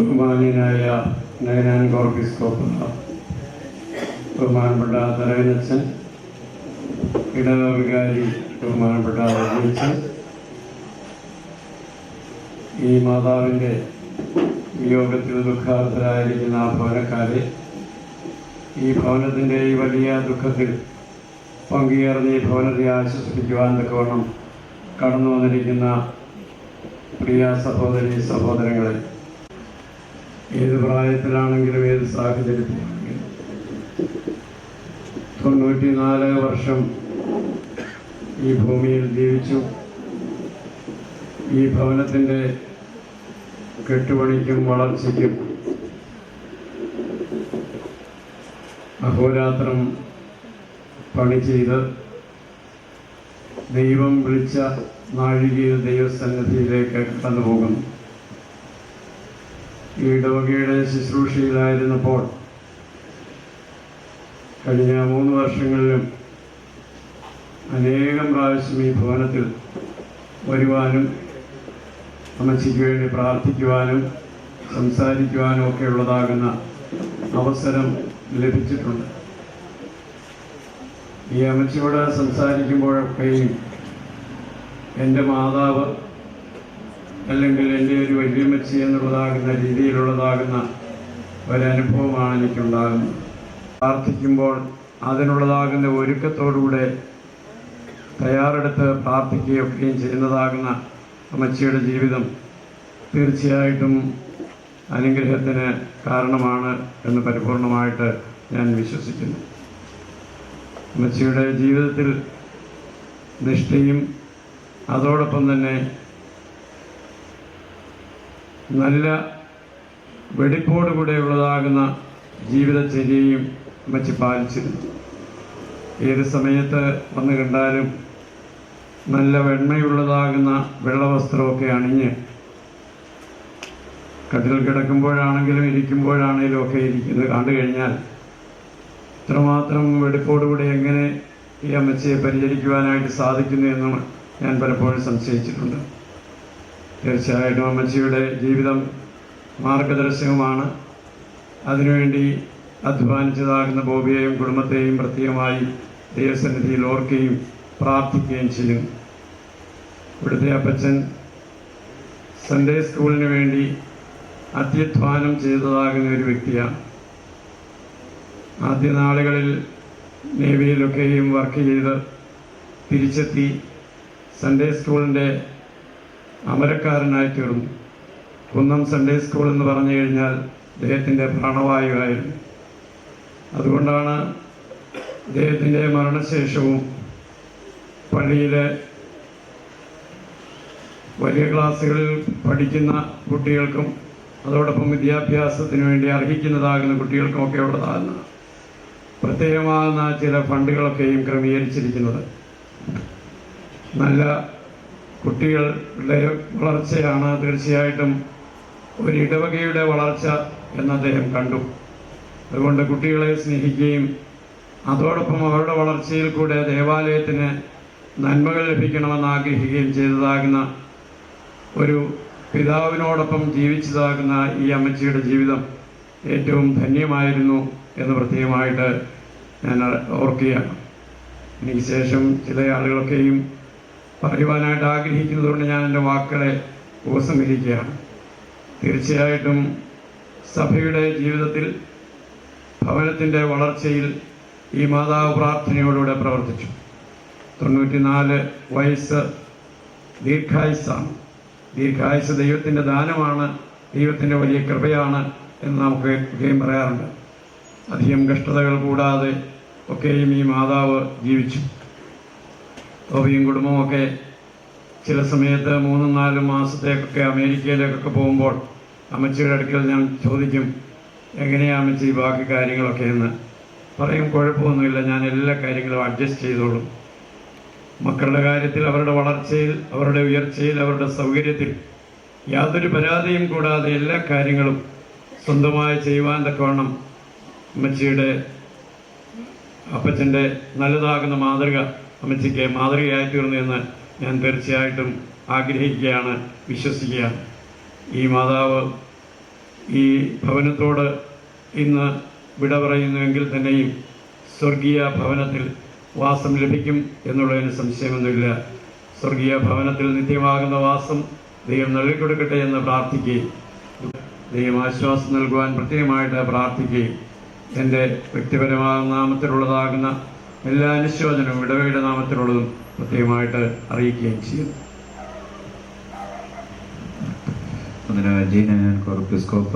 ബഹുമാന്യനായ നയനാൻ ഗോർബിസ്കോപ്പ്, ബഹുമാനപ്പെട്ട തലവനച്ഛൻ, ഇടവ വികാരി ബഹുമാനപ്പെട്ട അച്ഛൻ, ഈ മാതാവിൻ്റെ വിയോഗത്തിൽ ദുഃഖാർത്ഥരായിരിക്കുന്ന ഭവനക്കാരെ, ഈ ഭവനത്തിൻ്റെ ഈ വലിയ ദുഃഖത്തിൽ പങ്കുചേർന്ന് ഈ ഭവനത്തെ ആശ്വസിപ്പിക്കുവാൻ തക്കവണ്ണം കടന്നു വന്നിരിക്കുന്ന പ്രിയ സഹോദരി സഹോദരങ്ങളെ, ഏത് പ്രായത്തിലാണെങ്കിലും ഏത് സാഹചര്യത്തിലാണെങ്കിലും 94 വർഷം ഈ ഭൂമിയിൽ ജീവിച്ചു. ഈ ഭവനത്തിൻ്റെ കെട്ടുപണിക്കും വളർച്ചയ്ക്കും അഹോരാത്രം പണി ചെയ്ത് ദൈവം വിളിച്ച നാഴികയിൽ ദൈവസന്നിധിയിലേക്ക് കടന്നുപോകുന്നു. ഈ ഇടവകയുടെ ശുശ്രൂഷയിലായിരുന്നപ്പോൾ കഴിഞ്ഞ 3 വർഷങ്ങളിലും അനേകം പ്രാവശ്യം ഈ ഭവനത്തിൽ വരുവാനും അമ്മച്ചിക്ക് വേണ്ടി പ്രാർത്ഥിക്കുവാനും സംസാരിക്കുവാനും ഒക്കെ ഉള്ളതാകുന്ന അവസരം ലഭിച്ചിട്ടുണ്ട്. ഈ അമ്മച്ചിയോട് സംസാരിക്കുമ്പോഴൊക്കെയും എൻ്റെ മാതാവ് അല്ലെങ്കിൽ എൻ്റെ ഒരു വല്യമ്മച്ചി എന്നുള്ളതാകുന്ന രീതിയിലുള്ളതാകുന്ന ഒരനുഭവമാണ് എനിക്കുണ്ടാകുന്നത്. പ്രാർത്ഥിക്കുമ്പോൾ അതിനുള്ളതാകുന്ന ഒരുക്കത്തോടുകൂടെ തയ്യാറെടുത്ത് പ്രാർത്ഥിക്കുകയൊക്കെയും ചെയ്യുന്നതാകുന്ന അമ്മച്ചിയുടെ ജീവിതം തീർച്ചയായിട്ടും അനുഗ്രഹത്തിന് കാരണമാണ് എന്ന് പരിപൂർണമായിട്ട് ഞാൻ വിശ്വസിക്കുന്നു. അമ്മച്ചിയുടെ ജീവിതത്തിൽ നിഷ്ഠയും അതോടൊപ്പം തന്നെ നല്ല വെടിപ്പോടുകൂടെയുള്ളതാകുന്ന ജീവിതചര്യയും അമ്മച്ചി പാലിച്ചിരുന്നു. ഏത് സമയത്ത് വന്ന് കണ്ടാലും നല്ല വെണ്മയുള്ളതാകുന്ന വെള്ളവസ്ത്രമൊക്കെ അണിഞ്ഞ് കട്ടിൽ കിടക്കുമ്പോഴാണെങ്കിലും ഇരിക്കുമ്പോഴാണെങ്കിലും ഒക്കെ ഇരിക്കുന്നത് കണ്ടു കഴിഞ്ഞാൽ ഇത്രമാത്രം വെടിപ്പോടുകൂടി എങ്ങനെ ഈ അമ്മച്ചിയെ പരിചരിക്കുവാനായിട്ട് സാധിക്കുന്നു എന്ന് ഞാൻ പലപ്പോഴും സംശയിച്ചിട്ടുണ്ട്. തീർച്ചയായിട്ടും അമ്മച്ചിയുടെ ജീവിതം മാർഗദർശകമാണ്. അതിനുവേണ്ടി അധ്വാനിച്ചതാകുന്ന ബോബിയെയും കുടുംബത്തെയും പ്രത്യേകമായി ദൈവസന്നിധിയിൽ ഓർക്കുകയും പ്രാർത്ഥിക്കുകയും ചെയ്യുന്നു. ഇവിടുത്തെ അപ്പച്ചൻ സൺഡേ സ്കൂളിന് വേണ്ടി അത്യധ്വാനം ചെയ്തതാകുന്ന ഒരു വ്യക്തിയാണ്. ആദ്യ നാളുകളിൽ നേവിയിലൊക്കെയും വർക്ക് ചെയ്ത് തിരിച്ചെത്തി സൺഡേ സ്കൂളിൻ്റെ അമരക്കാരനായി തീർന്നു. കുന്നം സൺഡേ സ്കൂൾ എന്ന് പറഞ്ഞു കഴിഞ്ഞാൽ അദ്ദേഹത്തിൻ്റെ പ്രാണവായുവായിരുന്നു. അതുകൊണ്ടാണ് അദ്ദേഹത്തിൻ്റെ മരണശേഷവും പള്ളിയിലെ വലിയ ക്ലാസ്സുകളിൽ പഠിക്കുന്ന കുട്ടികൾക്കും അതോടൊപ്പം വിദ്യാഭ്യാസത്തിന് വേണ്ടി അർഹിക്കുന്നതാകുന്ന കുട്ടികൾക്കുമൊക്കെ ഉള്ളതാകുന്ന പ്രത്യേകമാകുന്ന ചില ഫണ്ടുകളൊക്കെയും ക്രമീകരിച്ചിരിക്കുന്നത്. നല്ല കുട്ടികളുടെ വളർച്ചയാണ് തീർച്ചയായിട്ടും ഒരു ഇടവകയുടെ വളർച്ച എന്ന് അദ്ദേഹം കണ്ടു. അതുകൊണ്ട് കുട്ടികളെ സ്നേഹിക്കുകയും അതോടൊപ്പം അവരുടെ വളർച്ചയിൽ കൂടെ ദേവാലയത്തിന് നന്മകൾ ലഭിക്കണമെന്ന് ആഗ്രഹിക്കുകയും ചെയ്തതാകുന്ന ഒരു പിതാവിനോടൊപ്പം ജീവിച്ചതാകുന്ന ഈ അമ്മച്ചിയുടെ ജീവിതം ഏറ്റവും ധന്യമായിരുന്നു എന്ന് പ്രത്യേകമായിട്ട് ഞാൻ ഓർക്കുകയാണ്. എനിക്ക് ശേഷം ചില ആളുകളൊക്കെയും പറയുവാനായിട്ട് ആഗ്രഹിക്കുന്നതുകൊണ്ട് ഞാൻ എൻ്റെ വാക്കുകളെ ഉപസംഹരിക്കുകയാണ്. തീർച്ചയായിട്ടും സഭയുടെ ജീവിതത്തിൽ ഭവനത്തിൻ്റെ വളർച്ചയിൽ ഈ മാതാവ് പ്രാർത്ഥനയോടുകൂടെ പ്രവർത്തിച്ചു. 94 വയസ്സ് ദീർഘായുസ്സാണ്. ദീർഘായുസ് ദൈവത്തിൻ്റെ ദാനമാണ്, ദൈവത്തിൻ്റെ വലിയ കൃപയാണ് എന്ന് നമുക്ക് ഒക്കെയും പറയാറുണ്ട്. അധികം കഷ്ടതകൾ കൂടാതെ ഒക്കെയും ഈ മാതാവ് ജീവിച്ചു. ബോബിയും കുടുംബമൊക്കെ ചില സമയത്ത് 3-4 മാസത്തേക്കൊക്കെ അമേരിക്കയിലേക്കൊക്കെ പോകുമ്പോൾ അമ്മച്ചിയുടെ അടുക്കൽ ഞാൻ ചോദിക്കും, എങ്ങനെയാണ് അമ്മച്ചി ബാക്കി കാര്യങ്ങളൊക്കെ എന്ന് പറയും. കുഴപ്പമൊന്നുമില്ല, ഞാൻ എല്ലാ കാര്യങ്ങളും അഡ്ജസ്റ്റ് ചെയ്തോളും. മക്കളുടെ കാര്യത്തിൽ, അവരുടെ വളർച്ചയിൽ, അവരുടെ ഉയർച്ചയിൽ, അവരുടെ സൗകര്യത്തിൽ യാതൊരു പരാതിയും കൂടാതെ എല്ലാ കാര്യങ്ങളും സ്വന്തമായി ചെയ്യുവാൻ തക്കവണ്ണം അമ്മച്ചിയുടെ അപ്പച്ചൻ്റെ നല്ലതാകുന്ന മാതൃക അമ്മച്ചിക്ക് മാതൃകയായി തീർന്നു എന്ന് ഞാൻ തീർച്ചയായിട്ടും ആഗ്രഹിക്കുകയാണ്, വിശ്വസിക്കുകയാണ്. ഈ മാതാവ് ഈ ഭവനത്തോട് ഇന്ന് വിട പറയുന്നുവെങ്കിൽ തന്നെയും സ്വർഗീയ ഭവനത്തിൽ വാസം ലഭിക്കും എന്നുള്ളതിന് സംശയമൊന്നുമില്ല. സ്വർഗീയ ഭവനത്തിൽ നിത്യമാകുന്ന വാസം ദൈവം നൽകിക്കൊടുക്കട്ടെ എന്ന് പ്രാർത്ഥിക്കുകയും ദൈവം ആശ്വാസം നൽകുവാൻ പ്രത്യേകമായിട്ട് പ്രാർത്ഥിക്കുകയും എൻ്റെ വ്യക്തിപരമായ നാമത്തിലുള്ളതാകുന്ന എല്ലാ അനുശോചനവും ഇടവയുടെ നാമത്തിലുള്ളതും പ്രത്യേകമായിട്ട് അറിയിക്കുകയും ചെയ്യുന്നു. ജീന ഞാൻ കോർപ്പിസ്കോപ്പ